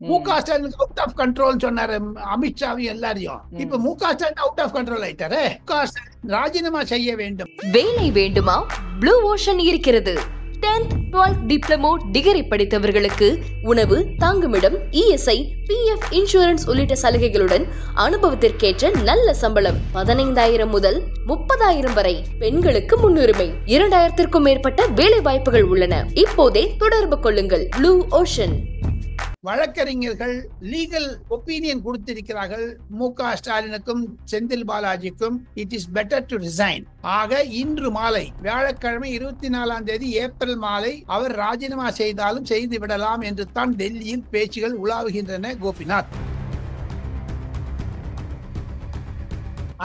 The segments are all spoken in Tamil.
MK. Stalin out of control சொன்னாரு அமித்ஷாவையும் எல்லாரையும். இப்ப மு.க. ஸ்டாலின் அவுட் ஆஃப் கண்ட்ரோல் ஆயிட்டாரு. மு.க. ஸ்டாலின் ராஜினாமா செய்ய வேண்டும். வேலை வேண்டுமா? ப்ளூ ஓஷன் இருக்கிறது. 10th 12th டிப்ளமோ டிகிரி படித்தவர்களுக்கு உணவு, தங்குமிடம், இஎஸ்ஐ, பிஎஃப் இன்சூரன்ஸ் உள்ளிட்ட சலுகைகளுடன் அனுபவத்திற்கேற்ற நல்ல சம்பளம் 15,000 முதல் 30,000 வரை. பெண்களுக்கு முன்னுரிமை. 2,000க்கும் மேற்பட்ட வேலை வாய்ப்புகள் உள்ளன. இப்போதே தொடர்பு கொள்ளுங்கள். Blue ocean. வழக்கறிஞர்கள் லீகல் ஒப்பீனியன் கொடுத்திருக்கிறார்கள் மு.க. ஸ்டாலினுக்கும் செந்தில் பாலாஜிக்கும். It is better to resign. ஆக இன்று மாலை வியாழக்கிழமை 24ஆம் தேதி ஏப்ரல் மாலை அவர் ராஜினாமா செய்தாலும் செய்து விடலாம் என்று தான் டெல்லியில் பேச்சுகள் உலாவுகின்றன. கோபிநாத்,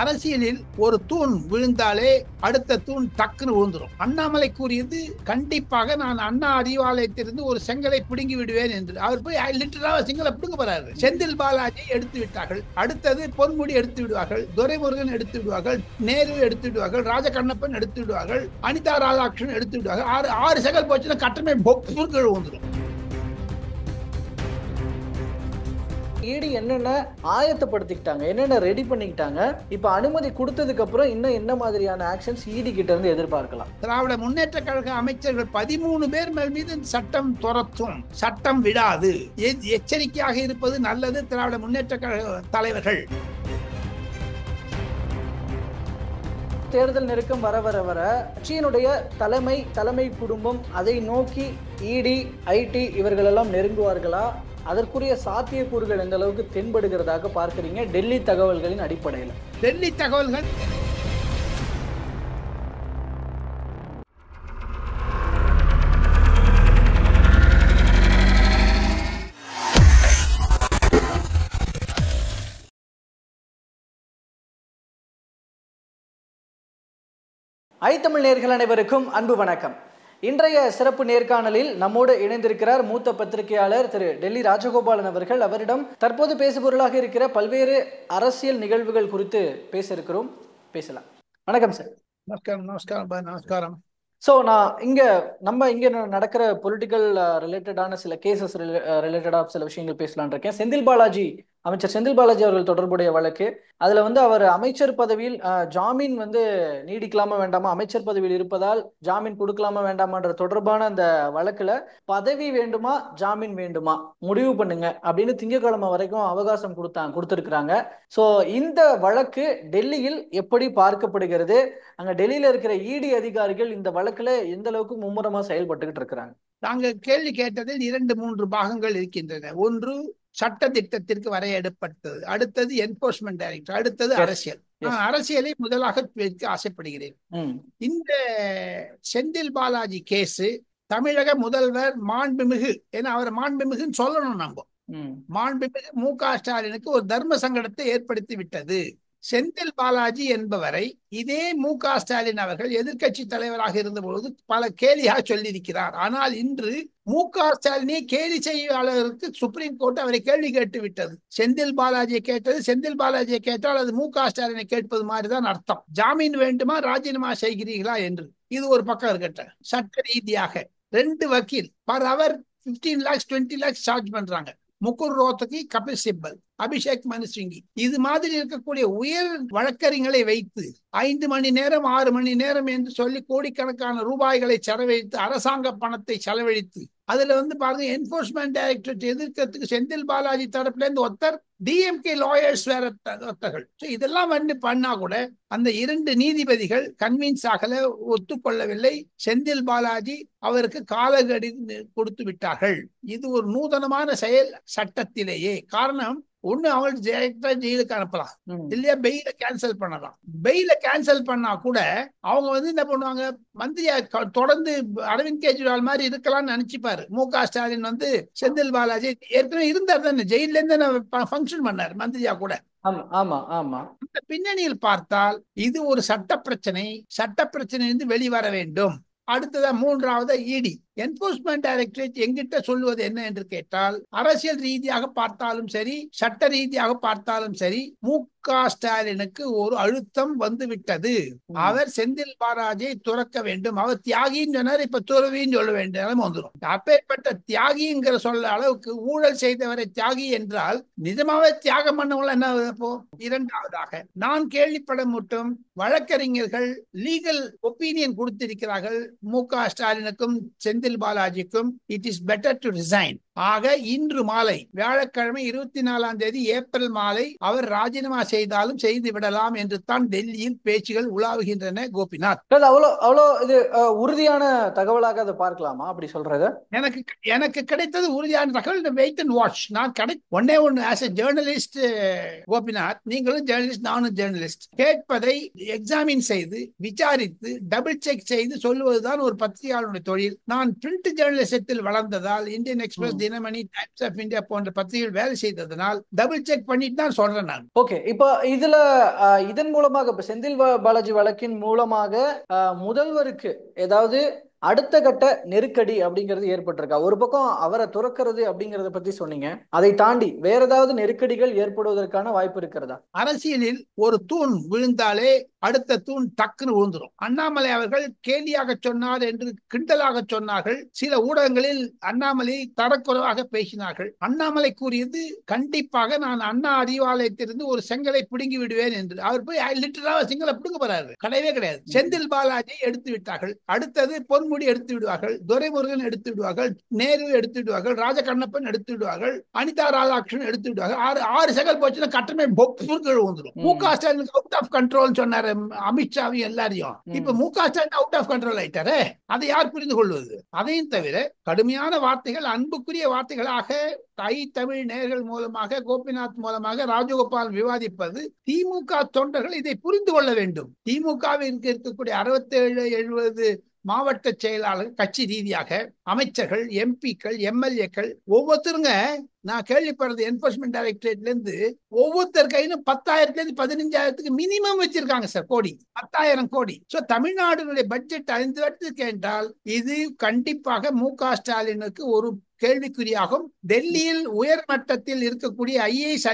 அரசியலில் ஒரு தூண் விழுந்தாலே அடுத்த தூண் டக்குன்னு விழுந்துரும். அண்ணாமலை கூறியது கண்டிப்பாக நான் அண்ணா அறிவாலயத்திலிருந்து ஒரு செங்கலை பிடுங்கி விடுவேன் என்று. அவர் போய் லிட்டராக செங்கலை பிடுங்க போறாரு. செந்தில் பாலாஜி எடுத்து விட்டார்கள். அடுத்தது பொன்முடி எடுத்து விடுவார்கள், துரைமுருகன் எடுத்து விடுவார்கள், நேரு எடுத்து விடுவார்கள், ராஜகண்ணப்பன் எடுத்து விடுவார்கள், அனிதா ராதாகிருஷ்ணன் எடுத்து விடுவார்கள். ஆறு செங்கல் போச்சுன்னா கட்டமே பொப்புகள் விழுந்துரும். ஈடி என்னென்ன ஆயத்தப்படுத்திக்கிட்டாங்க, என்னென்ன ரெடி பண்ணிக்கிட்டாங்க, இப்ப அனுமதி கொடுத்ததுக்கு அப்புறம் இன்னும் என்ன மாதிரியான ஆக்ஷன்ஸ் ஈடி கிட்ட இருந்து எதிர்பார்க்கலாம்? திராவிட முன்னேற்ற கழக அமைச்சர்கள் 13 பேர் மீது சட்டம் துரத்தும், சட்டம் விடாது. எச்சரிக்கையாக இருப்பது நல்லது. திராவிட முன்னேற்ற கழக தலைவர்கள். தேர்தல் நெருக்கம் வர வர வர கட்சியினுடைய தலைமை குடும்பம் அதை நோக்கி இடி, ஐடி இவர்களெல்லாம் நெருங்குவார்களா? அதற்குரிய சாத்தியக்கூறுகள் எந்த அளவுக்கு தென்படுகிறதாக பார்க்கிறீங்க டெல்லி தகவல்களின் அடிப்படையில்? டெல்லி தகவல்கள் ஐத்தமிழ் நேயர்கள் அனைவருக்கும் அன்பு வணக்கம். இன்றைய சிறப்பு நேர்காணலில் நம்மோடு இணைந்திருக்கிறார் மூத்த பத்திரிகையாளர் திரு டெல்லி ராஜகோபாலன் அவர்கள். அவரிடம் தற்போது பேசுபொருளாக இருக்கிற பல்வேறு அரசியல் நிகழ்வுகள் குறித்து பேச இருக்கிறோம். பேசலாம். வணக்கம் சார். நமஸ்காரம். ஸோ நம்ம இங்க நடக்கிற பொலிட்டிக்கல் ரிலேட்டடான சில கேசஸ் ரிலேட்டடாக சில விஷயங்கள் பேசலான் இருக்கேன். அமைச்சர் செந்தில் பாலாஜி அவர்கள் தொடர்புடைய வழக்கு. அதுல அவர் அமைச்சர் பதவியில் ஜாமீன் நீடிக்கலாமா வேண்டாமா, அமைச்சர் பதவியில் இருப்பதால் ஜாமீன் கொடுக்கலாமா வேண்டாமான்ற தொடர்பான அந்த வழக்குல பதவி வேண்டுமா ஜாமீன் வேண்டுமா முடிவு பண்ணுங்க அப்படின்னு திங்கட்கிழமை வரைக்கும் அவகாசம் கொடுத்திருக்கிறாங்க. ஸோ இந்த வழக்கு டெல்லியில் எப்படி பார்க்கப்படுகிறது? அங்க டெல்லியில இருக்கிற இடி அதிகாரிகள் இந்த வழக்குல எந்த அளவுக்கு மும்முரமா செயல்பட்டுக்கிட்டு இருக்கிறாங்க? நாங்கள் கேள்வி கேட்டதில் 2-3 பாகங்கள் இருக்கின்றன. ஒன்று சட்ட திட்டத்திற்கு வரையறுப்பட்டது, அடுத்தது என்போர்ஸ்மெண்ட் டைரக்டர், அடுத்தது அரசியல். அரசியலை முதலாக ஆசைப்படுகிறேன். இந்த செந்தில் பாலாஜி கேஸ் தமிழக முதல்வர் மாண்புமிகு, ஏன்னா அவர் மாண்புமிகுன்னு சொல்லணும், நம்ம மாண்புமிகு மு.க. ஸ்டாலினுக்கு ஒரு தர்ம சங்கடத்தை ஏற்படுத்தி விட்டது. செந்தில் பாலாஜி என்பவரை இதே மு.க. ஸ்டாலின் அவர்கள் எதிர்கட்சி தலைவராக இருந்த பொழுது பல கேலியாக சொல்லியிருக்கிறார். ஆனால் இன்று மு.க. ஸ்டாலினை கேலி செய்யாளருக்கு சுப்ரீம் கோர்ட் அவரை கேள்வி கேட்டு விட்டது. செந்தில் பாலாஜியை கேட்டது, செந்தில் பாலாஜியை கேட்டால் அது மு.க. ஸ்டாலினை கேட்பது மாதிரிதான் அர்த்தம். ஜாமீன் வேண்டுமா, ராஜினாமா செய்கிறீர்களா என்று. இது ஒரு பக்கம் இருக்கட்டும். சட்ட ரீதியாக 2 வக்கீல் per hour 15 lakhs 20 lakhs charge பண்றாங்க. முகுல் ரோத்தகி, கபில் சிப்பல், அபிஷேக் மனு சிங்கி, இது மாதிரி இருக்கக்கூடிய உயர் வழக்கறிஞர்களை வைத்து 5 மணி நேரம் 6 மணி நேரம் என்று சொல்லி கோடிக்கணக்கான ரூபாய்களை செலவழித்து, அரசாங்க பணத்தை செலவழித்து, அதுல பாருங்க, என்போர்ஸ்மெண்ட் டைரக்டரேட் எதிர்க்கிறதுக்கு செந்தில் பாலாஜி தரப்புல இருந்து ஒருத்தர், டிஎம்கே லாயர்ஸ் வேற ஒருத்தர்கள். இதெல்லாம் பண்ணா கூட அந்த 2 நீதிபதிகள் கன்வின்ஸ் ஆகல, ஒத்துக்கொள்ளவில்லை. செந்தில் பாலாஜி அவருக்கு காலக்கெடு கொடுத்து விட்டார்கள். இது ஒரு நூதனமான செயல் சட்டத்திலேயே. காரணம், ஒண்ணு அவங்க டைரக்டா ஜெயிலுக்கு அனுப்பலாம், இல்லையா பெயில கேன்சல் பண்ணலாம். பெயில கேன்சல் பண்ணா கூட அவங்க என்ன பண்ணுவாங்க, மந்திரியா தொடர்ந்து அரவிந்த் கெஜ்ரிவால் மாதிரி இருக்கலாம்னு நினைச்சுப்பாரு. மு.க. ஸ்டாலின் செந்தில் பாலாஜி ஏற்கனவே இருந்தார் தானே, ஜெயில இருந்து ஃபங்க்ஷன் பண்ணார் மந்திரியா கூட. இந்த பின்னணியில் பார்த்தால் இது ஒரு சட்ட பிரச்சனை. சட்ட பிரச்சனை வெளிவர வேண்டும். அடுத்ததா 3வது இடி. என்போர்ஸ்மெண்ட் டைரக்டரேட் எங்கிட்ட சொல்லுவது என்ன என்று கேட்டால், அரசியல் ரீதியாக பார்த்தாலும் சரி, சட்ட ரீதியாக பார்த்தாலும் சரி, ஸ்டாலினுக்கு ஒரு அழுத்தம் வந்து விட்டது. அவர் செந்தில் பாலாஜியை துறக்க வேண்டும். அவர் தியாகின்னு சொன்னார், இப்ப துறவின்னு சொல்ல வேண்டிய நிலைமை வந்துடும். அப்பேற்பட்ட தியாகிங்கிற சொல்ல அளவுக்கு ஊழல் செய்தவரை தியாகி என்றால் நிஜமாவே தியாகம் பண்ணவங்கள என்ன இப்போ? இரண்டாவதாக நான் கேள்விப்பட மட்டும் வழக்கறிஞர்கள் லீகல் ஒப்பீனியன் கொடுத்திருக்கிறார்கள் ஸ்டாலினுக்கும் செந்தில் பாலாஜிக்கும், it is better to resign. ஆக இன்று மாலை வியாழக்கிழமை 24 ஏப்ரல் மாலை அவர் ராஜினாமா செய்தாலும் செய்து விடலாம் என்று தான் டெல்லியில் பேச்சுகள் உலாவுகின்றன. கோபிநாத், அவ்வளோ இது உறுதியான தகவலாக அதை பார்க்கலாமா அப்படி சொல்றது? எனக்கு கிடைத்தது உறுதியான தகவல். Wait and watch. நான் ஒன்னே ஒன்னு ஆஸ் எ ஜேர்னலிஸ்ட் கோபிநாத், நீங்களும் ஜேர்னலிஸ்ட், நானும் ஜேர்னலிஸ்ட், கேட்பதை எக்ஸாமின் செய்து விசாரித்து டபுள் செக் செய்து சொல்லுவதுதான் ஒரு பத்திரிகையாளருடைய தொழில். நான் பிரிண்ட் ஜேர்னலிசத்தில் வளர்ந்ததால் Indian Express, Dinamani, Times of India போன்ற பத்திரிகைகள் வேலை செய்ததனால் டபுள் செக் பண்ணிட்டு தான் சொல்றேன் நான். ஓகே, இப்போ இதன் மூலமாக இப்ப செந்தில் பாலாஜி வழக்கின் மூலமாக முதல்வருக்கு ஏதாவது அடுத்த கட்ட நெருக்கடி அப்படிங்கிறது ஏற்பட்டிருக்கா? ஒரு பக்கம் அவரை துறக்கிறது அப்படிங்கறத பத்தி சொன்னீங்க, அதை தாண்டி வேற ஏதாவது நெருக்கடிகள் ஏற்படுவதற்கான வாய்ப்பு இருக்கிறதா? அரசியலில் ஒரு தூண் விழுந்தாலே அடுத்த தூண் டக்குன்னு விழுந்துரும். அண்ணாமலை அவர்கள் கேலியாக சொன்னார் என்று கிண்டலாக சொன்னார்கள். சில ஊடகங்களில் அண்ணாமலை தரக்குறைவாக பேசினார்கள். அண்ணாமலை கூறியது கண்டிப்பாக நான் அண்ணா அறிவாலயத்திலிருந்து ஒரு செங்கலை பிடுங்கி விடுவேன் என்று. அவர் போய் லிட்டராக செங்கலை பிடுங்க போறாரு, கிடையவே கிடையாது. செந்தில் பாலாஜி எடுத்து விட்டார்கள். அடுத்தது பொன்முடி எடுத்து விடுவார்கள், துரைமுருகன் எடுத்து விடுவார்கள், நேரு எடுத்து விடுவார்கள், ராஜகண்ணப்பன் எடுத்து விடுவார்கள், அனிதா ராதாகிருஷ்ணன் எடுத்து விடுவார்கள். ஆறு செங்கல் போச்சுன்னா கட்டமே வந்துடும். முக ஸ்டாலின் அவுட் ஆஃப் கண்ட்ரோல் சொன்னார் அமித்ஷாவையும் எல்லாரையும். இப்ப முக ஸ்டாலின் அவுட் ஆஃப் கண்ட்ரோல் ஆயிட்டாரு. அதை யார் புரிந்து கொள்வது? அதையும் தவிர கடுமையான வார்த்தைகள், அன்புக்குரிய வார்த்தைகளாக தமிழ் நேயர்கள் மூலமாக, கோபிநாத் மூலமாக ராஜகோபால் விவாதிப்பது, திமுக தொண்டர்கள் இதை புரிந்து கொள்ள வேண்டும். திமுகவிற்கு இருக்கக்கூடிய 67-70 மாவட்ட செயலாளர், கட்சி ரீதியாக அமைச்சர்கள், எம்பிக்கள், எம்எல்ஏக்கள் ஒவ்வொருத்தருங்க, நான் கேள்விப்படுறது என்போர்ஸ்மெண்ட் டைரக்டரேட்ல இருந்து ஒவ்வொருத்தர் கையிலும் 10,000 15,000 மினிமம் வச்சிருக்காங்க சார். கோடி, 10,000 கோடி. சோ தமிழ்நாடுடைய பட்ஜெட் 5 வருடத்துக்கு என்றால் இது கண்டிப்பாக முக ஸ்டாலினுக்கு ஒரு கேள்விக்குறியாகும். டெல்லியில் உயர் மட்டத்தில் இருக்கக்கூடிய ஐஏஎஸ்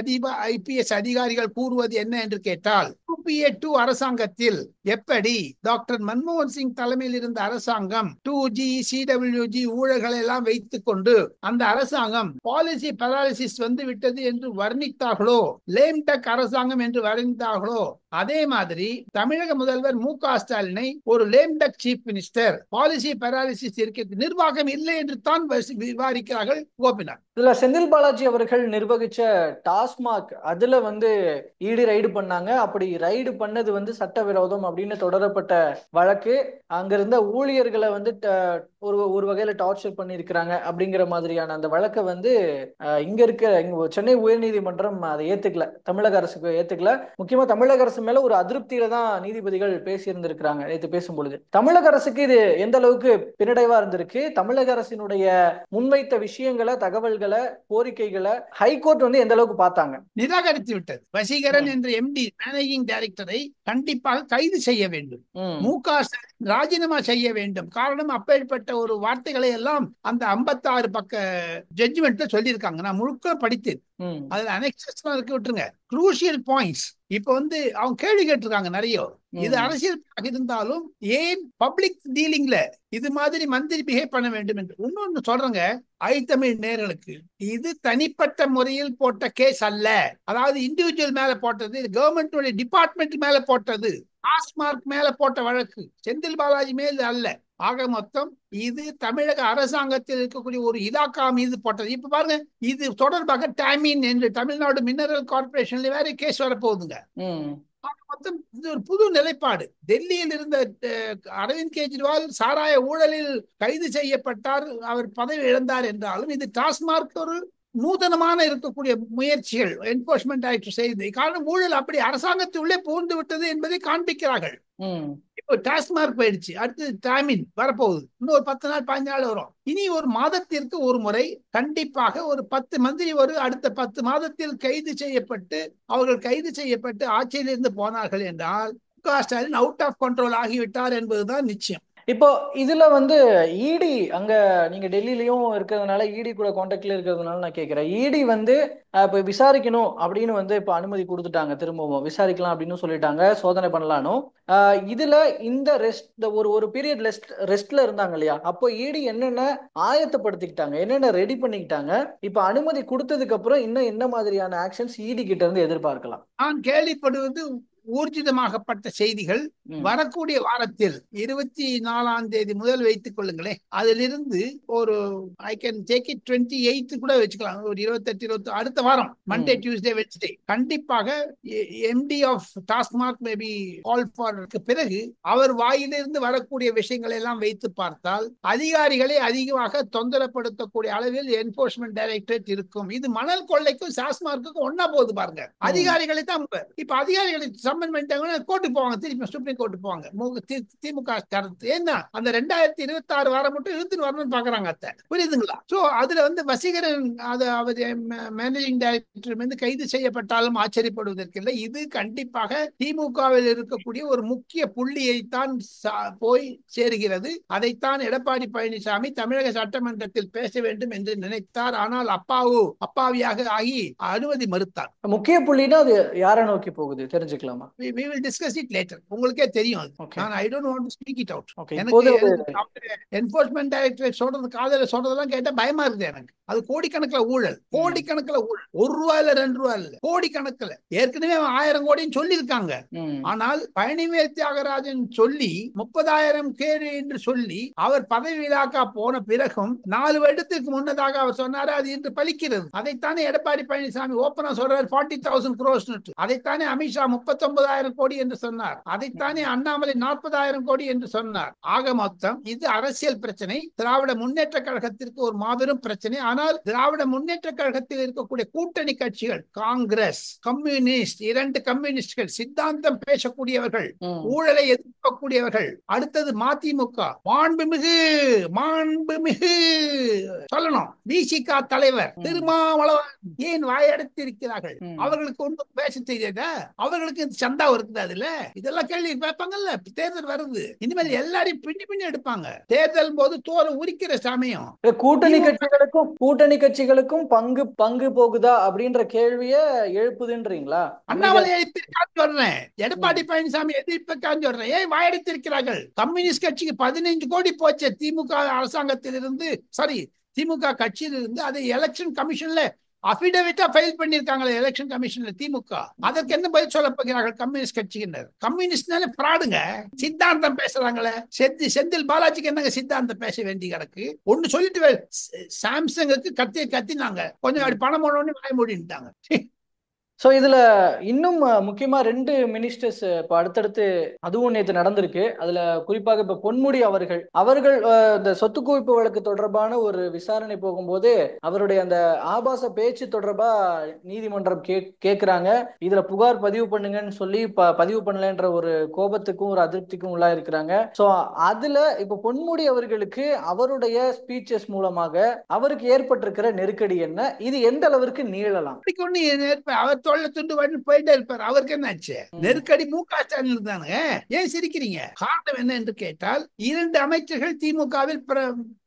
ஐபிஎஸ் அதிகாரிகள் கூறுவது என்ன என்று கேட்டால், UPA 2 அரசாங்கத்தில் எப்படி டாக்டர் மன்மோகன் சிங் தலைமையில் இருந்த அரசாங்கம் 2G CWG ஊழல்களை எல்லாம் வைத்துக் கொண்டு அந்த அரசாங்கம் பாலிசி பேராலிசிஸ் வந்து விட்டது என்று வர்ணித்தார்களோ, லேம் டக் அரசாங்கம் என்று வர்ணித்தார்களோ, அதே மாதிரி தமிழக முதல்வர் முக ஸ்டாலினை ஒரு லேம் டக் சீஃப் மினிஸ்டர், பாலிசி பேராலிசிஸ் இருக்கிறது, நிர்வாகம் இல்லை என்று தான் விவாதிக்கிறார்கள். கோபிநாத், இதுல செந்தில் பாலாஜி அவர்கள் நிர்வகிச்ச டாஸ்மாக், அதுல ஈடி ரைடு பண்ணாங்க. அப்படி ரைடு பண்ணது சட்டவிரோதம் அப்படின்னு தொடரப்பட்ட வழக்கு. அங்க இருந்த ஊழியர்களை ஒரு வகையில டார்ச்சர் பண்ணி இருக்கிறாங்க அப்படிங்கிற மாதிரியான அந்த வழக்கை இங்க சென்னை உயர்நீதிமன்றம் அதை ஏத்துக்கல, தமிழக அரசுக்கு ஏத்துக்கல. முக்கியமா தமிழக அரசு மேல ஒரு அதிருப்தியில தான் நீதிபதிகள் பேசி இருந்திருக்கிறாங்க நேற்று பேசும்பொழுது. தமிழக அரசுக்கு இது எந்த அளவுக்கு பின்னடைவா இருந்திருக்கு? தமிழக அரசினுடைய முன்வைத்த விஷயங்களை, தகவல்களை, கோரிக்கைகளை ஹைகோர்ட் எந்த அளவுக்கு பார்த்தாங்க? நிராகரித்து விட்டது. வசீகரன் என்ற MD மேனேஜிங் டைரக்டரை கண்டிப்பாக கைது செய்ய வேண்டும். முக ஸ்டாலின் ராஜினாமா செய்ய வேண்டும். காரணம், அப்பேற்பட்ட ஒரு வார்த்தைகளை எல்லாம் அந்த 56 பக்க ஜட்ஜ்மெண்ட்ல சொல்லியிருக்காங்க. நான் முழுக்க படித்தேன். அதுல அனெக்சஸ் இருக்கு, விட்டுருங்க. Crucial points. இப்ப அவங்க கேள்வி கேட்டிருக்காங்க நிறைய. இது அரசியல் இருந்தாலும் ஏன் பப்ளிக் டீலிங்ல இது மாதிரி மந்திரி பிஹேவ் பண்ண வேண்டும் என்று. இன்னொன்னு சொல்றேங்க தமிழ் நேயர்களுக்கு, இது தனிப்பட்ட முறையில் போட்ட கேஸ் அல்ல. அதாவது இண்டிவிஜுவல் மேல போட்டது, கவர்மெண்ட் டிபார்ட்மெண்ட் மேல போட்டது, டாஸ்மார்க் மேல போட்ட வழக்கு, செந்தில் பாலாஜி மேல் அல்ல. ஆக மொத்தம் இது தமிழக அரசாங்கத்தில் இருக்கக்கூடிய ஒரு இலாக்கா மீது போட்டது. இப்ப பாருங்க, இது தொடர்பாக டாமின் என்று தமிழ்நாடு மினரல் கார்பரேஷன்ல வேற கேஸ் வரப்போகுதுங்க. மொத்தம் இது ஒரு புது நிலைப்பாடு. டெல்லியில் இருந்த அரவிந்த் கெஜ்ரிவால் சாராய ஊழலில் கைது செய்யப்பட்டார், அவர் பதவி இழந்தார் என்றாலும் இது டாஸ்மார்க் ஒரு நூதனமான இருக்கக்கூடிய முயற்சிகள் என்போர்ஸ்மெண்ட் டைரக்டர் செய்து. காரணம், ஊழல் அப்படி அரசாங்கத்துள்ளே புகுந்து விட்டது என்பதை காண்பிக்கிறார்கள். இப்போ டாஸ்மார்க் போயிடுச்சு, அடுத்து டாமின் வரப்போகுது. இன்னும் ஒரு 10 நாள் 15 நாள் வரும். இனி ஒரு மாதத்திற்கு ஒரு முறை கண்டிப்பாக ஒரு 10 மந்திரி அடுத்த 10 மாதத்தில் கைது செய்யப்பட்டு, அவர்கள் கைது செய்யப்பட்டு ஆட்சியிலிருந்து போனார்கள் என்றால் முக ஸ்டாலின் அவுட் ஆஃப் கண்ட்ரோல் ஆகிவிட்டார் என்பதுதான் நிச்சயம். இப்போ இதுல வந்து இடி அங்க நீங்க டெல்லியிலயும் இருக்கிறதுனால இடி கூட கான்டாக்ட்ல இருக்கிறதுனால நான் கேட்கிறேன். இடி வந்து இப்ப விசாரிக்கணும் அப்படின்னு வந்து இப்ப அனுமதி கொடுத்துட்டாங்க, திரும்பவும் விசாரிக்கலாம் அப்படின்னு சொல்லிட்டாங்க, சோதனை பண்ணலான்னு. இதுல இந்த ரெஸ்ட் ஒரு ஒரு பீரியட் ரெஸ்ட்ல இருந்தாங்க இல்லையா, அப்போ இடி என்னென்ன ஆயத்தப்படுத்திக்கிட்டாங்க, என்னென்ன ரெடி பண்ணிக்கிட்டாங்க, இப்ப அனுமதி கொடுத்ததுக்கு அப்புறம் இன்னும் என்ன மாதிரியான ஆக்ஷன்ஸ் இடி கிட்ட இருந்து எதிர்பார்க்கலாம்? நான் கேள்விப்படுவது ஊர்ஜிதமாகப்பட்ட செய்திகள் வரக்கூடிய வாரத்தில் 24 முதல் வைத்துக் கொள்ளுங்களேன். அதிலிருந்து ஒரு ஐ கேன் டேக் இட் 28 கூட வச்சுக்கலாம், ஒரு 28 20 அடுத்த வாரம் மண்டே டியூஸ்டே வெட்ஸ்டே கண்டிப்பாக MD of TASMAC maybe call for பிறகு அவர் வாயிலிருந்து வரக்கூடிய விஷயங்களை எல்லாம் வைத்து பார்த்தால் அதிகாரிகளை அதிகமாக தொந்தரப்படுத்தக்கூடிய அளவில் என்போர்ஸ்மெண்ட் டைரக்டரேட் இருக்கும். இது மணல் கொள்ளைக்கும் டாஸ்மார்க்குக்கும் ஒன்னா போகுது பாருங்க. அதிகாரிகளை தான் இப்ப அதிகாரிகளை சம்மன் பண்ணிட்டாங்கன்னா கோர்ட்டுக்கு போவாங்க, திருப்பி சுப்ரீம் கோர்ட்டு போவாங்க. திமுக கருத்து ஏன்னா அந்த 2026 வாரம் மட்டும் இழுத்துட்டு வரணும்னு பாக்குறாங்க அத்தை, புரியுதுங்களா? சோ அதுல வந்து வசீகரன் அவர் மேனேஜிங் டைரக்டர் வந்து கைது செய்யப்பட்டாலும் ஆச்சரியப்படுவதற்கு இல்லை. இது கண்டிப்பாக திமுகவில் இருக்கக்கூடிய ஒரு முக்கிய புள்ளியைத்தான் போய் சேருகிறது. அதைத்தான் எடப்பாடி பழனிசாமி தமிழக சட்டமன்றத்தில் பேச வேண்டும் என்று நினைத்தார். ஆனால் அப்பாவியாக ஆகி அனுமதி மறுத்தார். முக்கிய புள்ளினா அது யாரை நோக்கி போகுது தெரிஞ்சுக்கலாமா? We will discuss it later. உங்களுக்கே தெரியும். நான் I don't want to speak it out. Enforcement directorate சொல்றது காதல சொல்றதெல்லாம் கேட்டா பயமா இருக்குது எனக்கு. அது கோடிக்கணக்கில் ஊழல், கோடிக்கணக்கில் ஊழல், ₹1 இல்ல ₹2 இல்ல, கோடிக்கணக்கில். ஏற்கனவே 1000 கோடின்னு சொல்லி இருக்காங்க. ஆனால் பழனிவேல் தியாகராஜன் சொல்லி 30,000 கேடு என்று சொல்லி அவர் பதவி விழாக்கா போன பிறகும் 4 வருடத்திற்கு முன்னதாக அவர் சொன்னாரு, அது இன்று பலிக்கிறது. அதைத்தானே எடப்பாடி பழனிசாமி ஓப்பனா சொல்றாரு 40,000 crores. அதைத்தானே அமித்ஷா 39,000 கோடி என்று சொன்னார். அதைத்தானே அண்ணாமலை 40,000 கோடி என்று சொன்னார். ஆக மொத்தம் இது அரசியல் பிரச்சனை, திராவிட முன்னேற்ற கழகத்திற்கு ஒரு மாபெரும் பிரச்சனை. ஆனால் திராவிட முன்னேற்ற கழகத்தில் இருக்கக்கூடிய கூட்டணி கட்சிகள், காங்கிரஸ், கம்யூனிஸ்ட், 2 கம்யூனிஸ்ட்கள், சித்தாந்தம் பேசக்கூடியவர்கள், ஊழலை எதிர்க்கக்கூடியவர்கள், அடுத்தது மதிமுக, மாண்புமிகு சொல்லணும் விசிக தலைவர் திருமாவளவன் ஏன் வாயடைத்திருக்கிறார்கள்? அவர்களுக்கு ஒன்றும் பேச தெரியாத, அவர்களுக்கு சந்தா இருக்குது. அதுல இதெல்லாம் கேள்வி கேட்பாங்கல்ல. தேர்தல் வருது, இனிமேல் எல்லாரையும் பின்னி எடுப்பாங்க. தேர்தல் போது தோலை உரிக்கிற சமயம். கூட்டணி கட்சிகளுக்கும் பங்கு போகுதா அப்படின்ற கேள்விய எழுப்புதுன்றீங்களா? அண்ணாமலை எழுப்பியிருக்கான்னு சொல்றேன், எடப்பாடி பழனிசாமி எதிர்ப்பிருக்கான்னு சொல்றேன். ஏன் வாயடித்திருக்கிறார்கள்? கம்யூனிஸ்ட் கட்சிக்கு 15 கோடி போச்சு திமுக அரசாங்கத்திலிருந்து, சாரி திமுக கட்சியிலிருந்து. அதை எலெக்ஷன் கமிஷன்ல அபிடவிட்டா ஃபைல் பண்ணிருக்காங்களே எலெக்ஷன் கமிஷன்ல திமுக. அதற்கு என்ன பதில் சொல்ல போகிறார்கள் கம்யூனிஸ்ட் கட்சியினர்? கம்யூனிஸ்ட்னால பிராடுங்க, சித்தாந்தம் பேசுறாங்களே. செந்தில் பாலாஜிக்கு என்னங்க சித்தாந்தம் பேச வேண்டி கிடக்கு? ஒண்ணு சொல்லிட்டு சாம்சங்குக்கு கத்தினாங்க, கொஞ்சம் அப்படி பணம் போனோன்னு வாய மூடிட்டாங்க. ஸோ இதுல இன்னும் முக்கியமா 2 மினிஸ்டர்ஸ் இப்போ அடுத்தடுத்து அதுவும் நேற்று நடந்திருக்கு. அதுல குறிப்பாக இப்ப பொன்முடி அவர்கள் இந்த சொத்து குவிப்பு வழக்கு தொடர்பான ஒரு விசாரணை போகும்போது அவருடைய அந்த ஆபாச பேச்சு தொடர்பா நீதிமன்றம் கேட்கிறாங்க. இதுல புகார் பதிவு பண்ணுங்கன்னு சொல்லி பதிவு பண்ணலன்ற ஒரு கோபத்துக்கும் ஒரு அதிருப்திக்கும் உள்ளா இருக்கிறாங்க. ஸோ அதுல இப்ப பொன்முடி அவர்களுக்கு அவருடைய ஸ்பீச்சஸ் மூலமாக அவருக்கு ஏற்பட்டிருக்கிற நெருக்கடி என்ன, இது எந்த அளவிற்கு நீளலாம்? அவர் தொல்லை துண்டு போயிட்டே இருப்பார். அவருக்கு என்னாச்சு? நெருக்கடி மு.க. ஸ்டாலின் தானே. ஏன் சிரிக்கிறீங்க? காரணம் என்ன என்று கேட்டால் 2 அமைச்சர்கள் திமுகவில்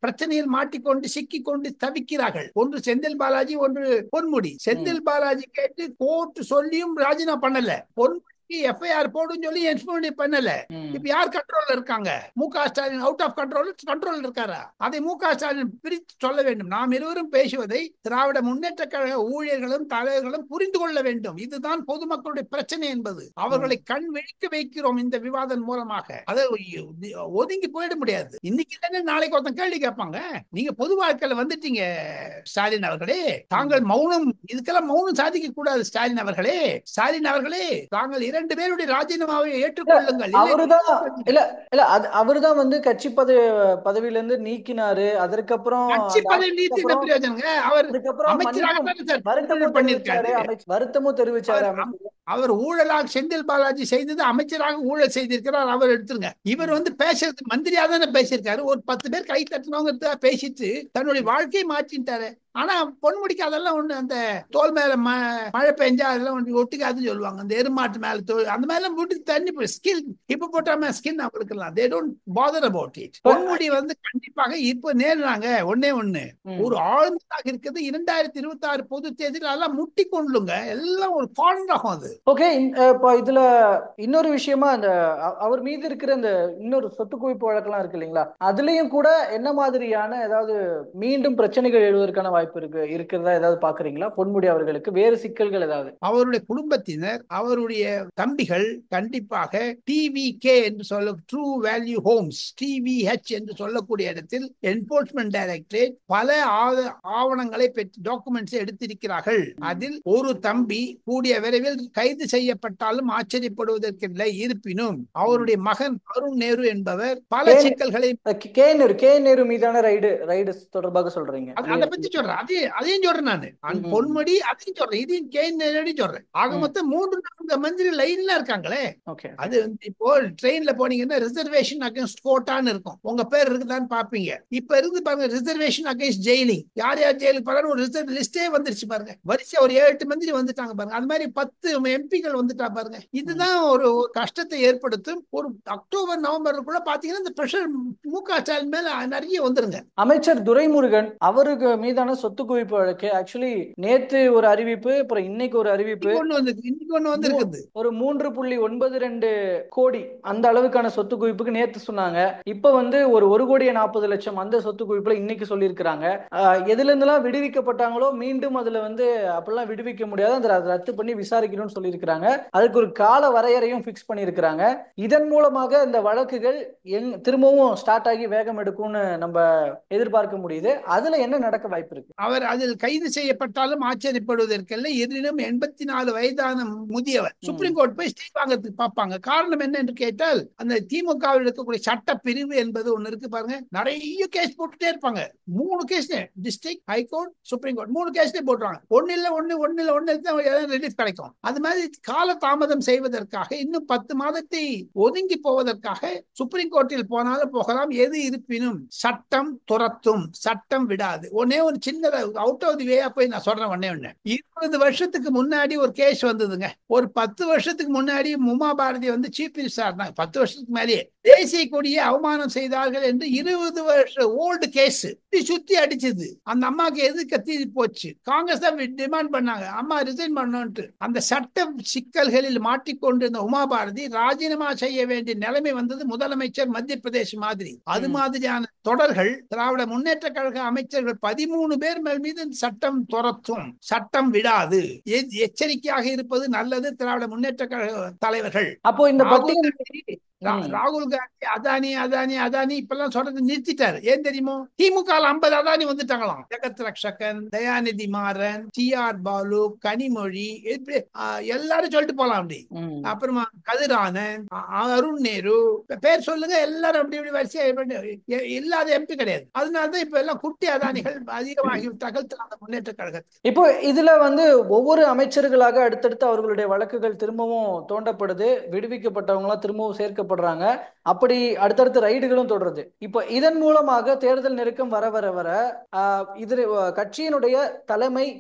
பிரச்சனையில் மாட்டிக்கொண்டு சிக்கிக்கொண்டு தவிக்கிறார்கள். ஒன்று செந்தில் பாலாஜி, ஒன்று பொன்முடி. செந்தில் பாலாஜி கேட்டு கோர்ட் சொல்லியும் ராஜினாமா பண்ணல. பொன்முடி எஃப்ஐஆர் போடும் சொல்லி என்ஃபோர்ஸ் பண்ணல. இப்ப யார் கண்ட்ரோல்ல இருக்காங்க? மு.க. ஸ்டாலின் அவுட் ஆஃப் கண்ட்ரோல் இருக்காரா? அதை மு.க. ஸ்டாலின் பிரித்து சொல்ல வேண்டும். நாம் இருவரும் பேசுவதை திராவிட முன்னேற்ற கழக ஊழியர்களும் தலைவர்களும் புரிந்து கொள்ள வேண்டும். இதுதான் பொதுமக்களுடைய பிரச்சனை என்பது. அவர்களை கண் விழிக்க வைக்கிறோம் இந்த விவாதம் மூலமாக. அதை ஒதுங்கி போயிட முடியாது. இன்னைக்கு இல்லைன்னா நாளைக்கு ஒருத்தன் கேள்வி கேட்பாங்க. நீங்க பொது வாழ்க்கையில வந்துட்டீங்க ஸ்டாலின் அவர்களே, தாங்கள் மௌனம், இதுக்கெல்லாம் மௌனம் சாதிக்க கூடாது. ஸ்டாலின் அவர்களே தாங்கள் 2 பேருடைய ராஜினாமாவை ஏற்றுக்கொள்ளுங்கள். அவர்தான் வந்து கட்சி பதவியிலிருந்து நீக்கினாரு. அதற்கப்புறம் கட்சி பதவி நீக்கின பிரயோஜனங்க. அவர் வருத்தமும் தெரிவிச்சாரு. அவர் ஊழலாக செந்தில் பாலாஜி செய்தது, அமைச்சராக ஊழல் செய்திருக்கிறார், அவர் எடுத்துருங்க. இவர் வந்து பேசுறது மந்திரியா தானே பேசியிருக்காரு. ஒரு 10 பேர் கை தட்டினவங்க பேசிட்டு தன்னுடைய வாழ்க்கையை மாற்றிட்டாரு. ஆனா பொன்முடிக்கு அதெல்லாம் ஒண்ணு, அந்த தோல் மேல மழை பெஞ்சா அதெல்லாம் ஒண்ணு ஒட்டிக்காதுன்னு சொல்லுவாங்க. அந்த எருமாட்டு மேல தோல் அந்த மாதிரி எல்லாம் போட்டு தண்ணி ஸ்கின் இப்ப போட்டாம ஸ்கின் அவங்களுக்குலாம் they don't bother about it. Ponmudi வந்து கண்டிப்பாக இப்ப நேருறாங்க. ஒண்ணு ஒரு ஆழ்ந்தாக இருக்குது. 2026 பொது தேர்தல் அதெல்லாம் முட்டி கொள்ளுங்க, எல்லாம் ஒரு கார்னர் ஆகும் அது. ஓகே, இப்போ இதுல இன்னொரு விஷயமா அந்த அவர் மீது இருக்கிற அந்த இன்னொரு சொத்து குவிப்பு வழக்கெல்லாம் இருக்கு இல்லைங்களா, அதுலயும் கூட என்ன மாதிரியான ஏதாவது மீண்டும் பிரச்சனைகள் எழுவதற்கான வாய்ப்பு இருக்கிறதா ஏதாவது பாக்குறீங்களா? பொன்முடி அவர்களுக்கு வேறு சிக்கல்கள் ஏதாவது? அவருடைய குடும்பத்தினர், அவருடைய தம்பிகள் கண்டிப்பாக டிவிகே என்று சொல்ல ட்ரூ வேல்யூ ஹோம்ஸ், டிவிஹெச் என்று சொல்லக்கூடிய இடத்தில் என்போர்ஸ்மென்ட் டைரக்டரேட் பல ஆவணங்களை பெற்று டாக்குமெண்ட்ஸ் எடுத்திருக்கிறார்கள். அதில் ஒரு தம்பி கூடிய விரைவில் கைது செய்யப்பட்டாலும் ஆச்சரியப்படுவதற்கில்லை. இருப்பினும் அவருடைய மகன் அருண் நேரு என்பவர் பல சிக்கல்களை கே நேரு மீதான ரைடு தொடர்பாக சொல்றீங்க, அதை பத்தி சொல்றேன். அதையும் சொல்றேன் நான். பொன்முடி அதையும் சொல்றேன், இதையும் கே நேரு சொல்றேன். ஆக மொத்தம் 3-4 மந்திரி லைன்ல இருக்காங்களே. அது இப்போ ட்ரெயின்ல போனீங்கன்னா ரிசர்வேஷன் அகைன்ஸ்ட் கோட்டான்னு இருக்கும், உங்க பேர் இருக்குதான்னு பாப்பீங்க. இப்ப இருந்து பாருங்க ரிசர்வேஷன் அகைன்ஸ்ட் ஜெயிலிங், யார் யார் ஜெயிலுக்கு பாருங்க ஒரு ரிசர்வ் லிஸ்டே வந்துருச்சு பாருங்க. வரிசை ஒரு 7-8 மந்திரி வந்துட்டாங்க பாருங்க. அது மாதிரி 10 எம்பிக்கள் வந்துட்டா பாருங்க. இதுதான் ஒரு கஷ்டத்தை ஏற்படுத்தும். ஒரு அக்டோபர் நவம்பருக்குள்ள பாத்தீங்கன்னா இந்த பிரஷர் மு.க. ஸ்டாலின் மேல நிறைய வந்துருங்க. அமைச்சர் துரைமுருகன் அவருக்கு மீதான சொத்து குவிப்பு வழக்கு ஆக்சுவலி நேத்து ஒரு அறிவிப்பு, அப்புறம் இன்னைக்கு ஒரு அறிவிப்பு, இன்னைக்கு ஒண்ணு வந்திருக்குது. ஒரு 3.92 கோடி அந்த அளவுக்கான சொத்து குவிப்புக்கு நேத்து சொன்னாங்க. இப்ப வந்து ஒரு 1,40,00,000 அந்த சொத்து குவிப்புல இன்னைக்கு சொல்லியிருக்கிறாங்க. எதுல இருந்தெல்லாம் விடுவிக்கப்பட்டாங்களோ மீண்டும் அதுல வந்து அப்படிலாம் விடுவிக்க முடியாது, அதை ரத்து பண்ணி விசாரிக்கணும்னு சொல்லியிருக்கிறாங்க. அதுக்கு ஒரு கால வரையறையும் பிக்ஸ் பண்ணியிருக்கிறாங்க. இதன் மூலமாக இந்த வழக்குகள் திரும்பவும் ஸ்டார்ட் ஆகி வேகம் எடுக்கும்னு நம்ம எதிர்பார்க்க முடியுது. அதுல என்ன நடக்க வாய்ப்பு இருக்கு? அவர் அதில் கைது செய்யப்பட்டாலும் ஆச்சரியப்படுவதற்கில்லை. எதிலும் 84 வயதான முதியவர். சுப்ரீம் கோர்ட் போய் ஸ்டே வாங்கறதுக்கு பார்ப்பாங்க. காரணம் என்ன என்று கேட்டால் அந்த திமுகவில் இருக்கக்கூடிய சட்ட பிரிவு என்பது ஒண்ணு இருக்கு பாருங்க. நிறைய கேஸ் போட்டுட்டே இருப்பாங்க. 3 case district, high court, supreme court 3 கேஸ்ல போட்டுருவாங்க. ஒன்னு ரிலீஃப் கிடைக்கும். அது மாதிரி கால தாமதம் செய்வதற்காக இன்னும் 10 மாதத்தை ஒதுங்கி போவதற்காக சுப்ரீம் கோர்ட்டில் போனாலும் போகலாம். எது இருப்பினும் சட்டம் துரத்தும், சட்டம் விடாது. ஒன்னே ஒரு சின்னதா அவுட் ஆஃப் தி வேயா போய் நான் சொல்றேன். ஒன்னே 20 வருஷத்துக்கு முன்னாடி ஒரு கேஸ் வந்ததுங்க. ஒரு 10 வருஷத்துக்கு முன்னாடி உமா பாரதி வந்து சீஃப் மினிஸ்டர் இருந்தாங்க. 10 வருஷத்துக்கு மேலேயே தேசிய கொடியை அவமானம் செய்தார்கள் என்று 20 வருஷம் ஓல்டு கேஸ் சுத்தி அடிச்சது. அந்த அம்மாக்கு எது கத்தி போச்சு. காங்கிரஸ் தான் டிமாண்ட் பண்ணாங்க அம்மா ரிசைன் பண்ணணும்ட்டு. அந்த சட்ட சிக்கல்களில் மாட்டிக்கொண்டிருந்த உமா பாரதி ராஜினாமா செய்ய வேண்டிய நிலைமை வந்தது. முதலமைச்சர் மத்திய பிரதேஷ் மாதிரி. அது மாதிரியான தொடர்கள் திராவிட முன்னேற்ற கழக அமைச்சர்கள் 13 பேர் மீது சட்டம் துரத்தும், சட்டம் விடாது. எச்சரிக்கையாக இருப்பது நல்லது திராவிட முன்னேற்ற கழக தலைவர்கள். அப்போ இந்த ராகுல் காந்தி அதானி இப்பெல்லாம் சொல்றது நிறுத்திட்டாரு. ஏன் தெரியுமோ? திமுக 50 அதானி வந்துட்டாங்களாம். ஜெகத் ரக்ஷகன், தயாநிதி மாறன், டி.ஆர். பாலு, கனிமொழி, எல்லாரும் சொல்லிட்டு போலாம். அப்படி அப்புறமா கதிரானன், அருண் நேரு, பேர் சொல்லுங்க, எல்லாரும் அப்படி இப்படி வரிசையா இல்லாத எம்பி கிடையாது. அதனாலதான் இப்ப எல்லாம் குட்டி அதானிகள் அதிகமாகிவிட்டார்கள் திராவிட முன்னேற்ற கழகத்தில். இப்போ இதுல வந்து ஒவ்வொரு அமைச்சர்களாக அடுத்தடுத்து அவர்களுடைய வழக்குகள் திரும்பவும் தோண்டப்படுது, விடுவிக்கப்பட்டவங்களா திரும்பவும் சேர்க்க படுறாங்க. அப்படி அடுத்தடுத்த ரைடுகளும் தொடருது. இப்போ இதன் மூலமாக தேர்தல் நெருக்கம் வர வர வர இது கட்சியினுடைய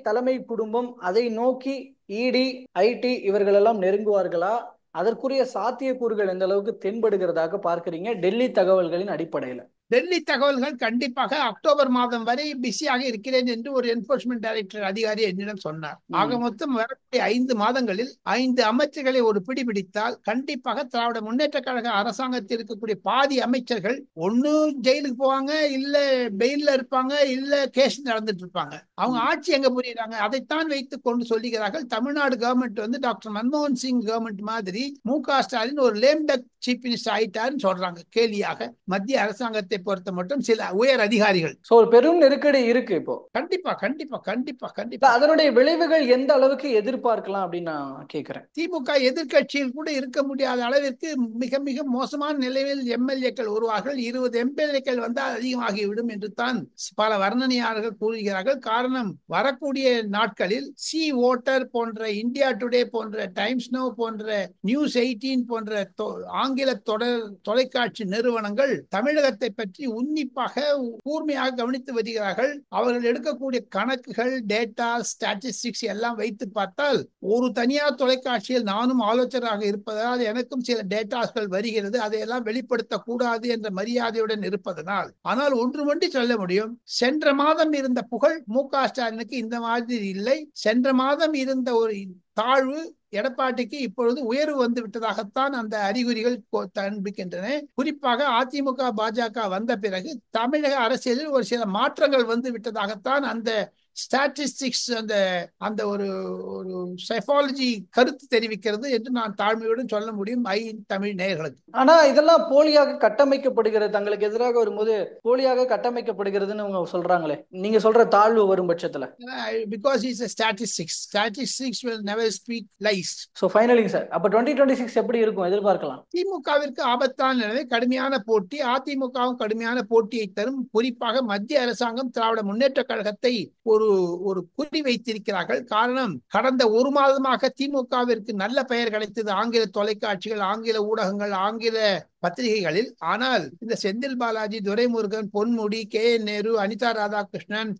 தலைமை குடும்பம் அதை நோக்கி இடி, ஐடி இவர்கள் எல்லாம் நெருங்குவார்களா? அதற்குரிய சாத்தியக்கூறுகள் எந்த அளவுக்கு தென்படுகிறதாக பார்க்கிறீங்க டெல்லி தகவல்களின் அடிப்படையில்? டெல்லி தகவல்கள் கண்டிப்பாக அக்டோபர் மாதம் வரை பிஸியாக இருக்கிறேன் என்று ஒரு என்போர்ஸ்மென்ட் டைரக்டர் அதிகாரி என்னிடம் சொன்னார். ஆக மொத்தம் வரக்கூடிய 5 மாதங்களில் 5 அமைச்சர்களை ஒரு பிடித்தால் கண்டிப்பாக திராவிட முன்னேற்ற கழக அரசாங்கத்தில் இருக்கக்கூடிய பாதி அமைச்சர்கள் ஒண்ணு ஜெயிலுக்கு போவாங்க, இல்ல பெயில்ல இருப்பாங்க, இல்ல கேஸ் நடந்துட்டு இருப்பாங்க. அவங்க ஆட்சி எங்க புரியுறாங்க அதைத்தான் வைத்துக் கொண்டு சொல்லுகிறார்கள். தமிழ்நாடு கவர்மெண்ட் வந்து டாக்டர் மன்மோகன் சிங் கவர்மெண்ட் மாதிரி மு.க. ஸ்டாலின் ஒரு லேம் டக் சீஃப் மினிஸ்டர் ஆயிட்டாருன்னு சொல்றாங்க கேலியாக. மத்திய அரசாங்கத்தை பொறுத்த மட்டும் சில உயர் அதிகாரிகள் பெரும் நெருக்கடி இருக்கு இப்போ. கண்டிப்பா. அதனுடைய விளைவுகள் எந்த அளவுக்கு எதிர்பார்க்கலாம் அப்படின்னு நான் கேட்கிறேன். திமுக எதிர்க்கட்சியில் கூட இருக்க முடியாத அளவிற்கு மிக மிக மோசமான நிலையில் எம்எல்ஏக்கள் உருவார்கள். 20 எம்எல்ஏக்கள் வந்தால் அதிகமாகிவிடும் என்று தான் பல வர்ணனையாளர்கள் கூறுகிறார்கள். காரணம், வரக்கூடிய நாட்களில் சி ஓட்டர் போன்ற, இந்தியா டுடே போன்ற, டைம்ஸ் நவ் போன்ற, நியூஸ் 18 போன்ற ஆங்கில தொலைக்காட்சி நிறுவனங்கள் தமிழகத்தை பற்றி உன்னிப்பாக கூர்மையாக கவனித்து வருகிறார்கள். அவர்கள் எடுக்கக்கூடிய கணக்குகள், டேட்டா, ஸ்டாட்டிஸ்டிக்ஸ் எல்லாம் வைத்து பார்த்தால், ஒரு தனியார் தொலைக்காட்சியில் நானும் ஆலோசகராக இருப்பதால் எனக்கும் சில டேட்டாக்கள் வருகிறது. அதையெல்லாம் வெளிப்படுத்தக்கூடாது என்ற மரியாதையுடன் இருப்பதனால், ஆனால் ஒன்று ஒன்றி சொல்ல முடியும், சென்ற மாதம் இருந்த புகழ் மு.க. ஸ்டாலினுக்கு இந்த மாதிரி இல்லை. சென்ற மாதம் இருந்த ஒரு தாழ்வு எடப்பாடிக்கு இப்பொழுது உயர்வு வந்து விட்டதாகத்தான் அந்த அறிகுறிகள் காண்பிக்கின்றன. குறிப்பாக அதிமுக பாஜக வந்த பிறகு தமிழக அரசியலில் ஒரு சில மாற்றங்கள் வந்து விட்டதாகத்தான் அந்த ஸ்டாட்டிஸ்டிக்ஸ், அந்த ஒரு சைக்காலஜி கருத்து தெரிவிக்கிறது என்று நான் தாழ்மையுடன் சொல்ல முடியும் தமிழ் நேயர்களுக்கு. ஆனா இதெல்லாம் போலியாக கட்டமைக்கப்படுகிறது, தங்களுக்கு எதிராக வரும்போது போலியாக கட்டமைக்கப்படுகிறதுன்னு அவங்க சொல்றாங்களே, நீங்க சொல்ற தாழ்வு வரும் பட்சத்துல? Because it's a statistics will never speak lies. So finally sir, அப்ப 2026 எப்படி இருக்கும் எதிர்பார்க்கலாம்? திமுகவிற்கு ஆபத்தான நிலைமை, கடுமையான போட்டி. அதிமுகவும் கடுமையான போட்டியை தரும். குறிப்பாக மத்திய அரசாங்கம் திராவிட முன்னேற்ற கழகத்தை ஒரு குறி வைத்திருக்கிறார்கள். காரணம், கடந்த ஒரு மாதமாக திமுகவிற்கு நல்ல பெயர் கிடைத்தது ஆங்கில தொலைக்காட்சிகள், ஆங்கில ஊடகங்கள், ஆங்கில பத்திரிகைகளில். ஆனால் இந்த செந்தில் பாலாஜி, துரைமுருகன், பொன்முடி, கே.என். நேரு, அனிதா ராதாகிருஷ்ணன்,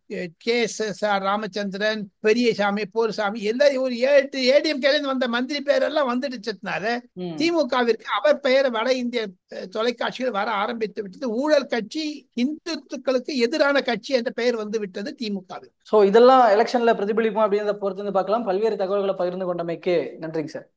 கே.எஸ்.ஆர். ராமச்சந்திரன், பெரியசாமி, போர்சாமி, எல்லாம் ஒரு 7 ஏடிஎம்கேல வந்த மந்திரி பெயரெல்லாம் வந்துடுச்சதுனால திமுகவிற்கு அவர் பெயர் வட இந்திய தொலைக்காட்சிகள் வர ஆரம்பித்து விட்டது. ஊழல் கட்சி, இந்துக்களுக்கு எதிரான கட்சி என்ற பெயர் வந்து விட்டது திமுகவில். சோ இதெல்லாம் எலெக்ஷன்ல பிரதிபலிக்கும் அப்படின்றத பொறுத்து பார்க்கலாம். பல்வேறு தகவல்களை பகிர்ந்து கொண்டமைக்கு நன்றிங்க சார்.